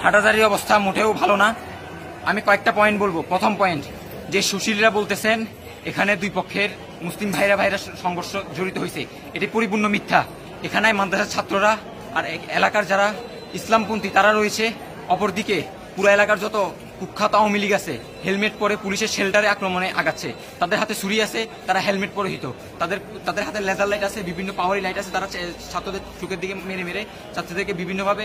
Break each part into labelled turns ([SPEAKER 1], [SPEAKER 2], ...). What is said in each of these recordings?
[SPEAKER 1] হাটাজারির অবস্থা মোটেও ভালো না। আমি কয়েকটা পয়েন্ট বলবো। প্রথম পয়েন্ট, যে সুশীলরা বলতেছেন এখানে দুই পক্ষের মুসলিম ভাইরা সংঘর্ষ জড়িত হয়েছে, এটি পরিপূর্ণ মিথ্যা। এখানে মাদ্রাসার ছাত্ররা আর এলাকার যারা ইসলামপন্থী তারা রয়েছে। অপরদিকে পুরো এলাকার যত কুখ্যাত আওয়ামী লীগ আছে হেলমেট পরে পুলিশের শেল্টারে আক্রমণে আগাচ্ছে। তাদের হাতে ছুরি আছে, তারা হেলমেট পরিহিত, তাদের হাতে লেজার লাইট আছে, বিভিন্ন পাওয়ারি লাইট আছে। তারা ছাত্রদের চোখের দিকে মেরে মেরে ছাত্রদেরকে বিভিন্নভাবে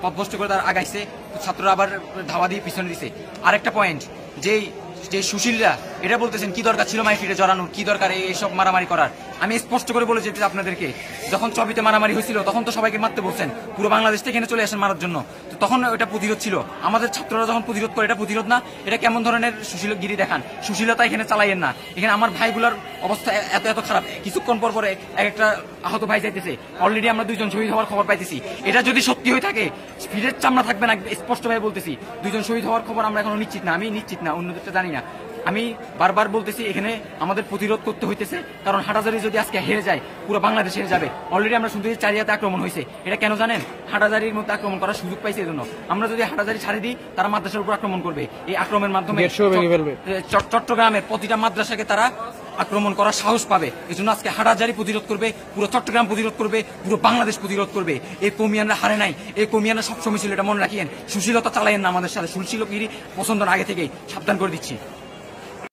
[SPEAKER 1] পথভ্রষ্ট করে তারা আগাইছে। ছাত্ররা আবার ধাওয়া দিয়ে পিছনে দিছে। আরেকটা পয়েন্ট, যে সুশীলরা এটা বলতেছেন কি দরকার ছিল মাইফিটে জড়ানোর, কি দরকার এইসব মারামারি করার। আমি স্পষ্ট করে বলে যেতে আপনাদেরকে, যখন চবিতে মারামারি হয়েছিল তখন তো সবাইকে মারতে বলছেন, পুরো বাংলাদেশ থেকে এখানে চলে আসেন মারার জন্য। তো তখন এটা প্রতিরোধ ছিল। আমাদের ছাত্ররা যখন প্রতিরোধ করে এটা প্রতিরোধ না? এটা কেমন ধরনের সুশীলগিরি দেখান? সুশীলতা এখানে চালাইয়েন না। এখানে আমার ভাইগুলোর অবস্থা এত খারাপ, কিছুক্ষণ পর পরে একটা আহত ভাই যাইতেছে। অলরেডি আমরা 2 জন শহীদ হওয়ার খবর পাইতেছি। এটা যদি সত্যি হয়ে থাকে ফিরের চামড়া থাকবে না, স্পষ্ট ভাবে বলতেছি। 2 জন শহীদ হওয়ার খবর আমরা এখনো নিশ্চিত না, আমি নিশ্চিত না, অন্যদেরটা জানি না। আমি বারবার বলতেছি এখানে আমাদের প্রতিরোধ করতে হইতেছে, কারণ হাটাজারি যদি আজকে হেরে যায় পুরো বাংলাদেশ হেরে যাবে। অলরেডি আমরা শুনতেছি চারিয়াতে আক্রমণ হয়েছে। এটা কেন জানেন? হাটাজারির মধ্যে আক্রমণ করার সুযোগ পাইছে এজন্য। আমরা যদি হাটাজারি ছাড়ি দিই তারা মাদ্রাসার উপর আক্রমণ করবে। এই আক্রমণের মাধ্যমে চট্টগ্রামের প্রতিটা মাদ্রাসাকে তারা আক্রমণ করার সাহস পাবে। এই জন্য আজকে হাটাজারি প্রতিরোধ করবে, পুরো চট্টগ্রাম প্রতিরোধ করবে, পুরো বাংলাদেশ প্রতিরোধ করবে। এই কমিয়ানরা হারে নাই, এই কমিয়ানরা সবসময় ছিল, এটা মনে রাখিয়েন। সুশীলতা চালাইয়েন না আমাদের সাথে, সুশীলগিরি পছন্দ আগে থেকেই সাবধান করে দিচ্ছি।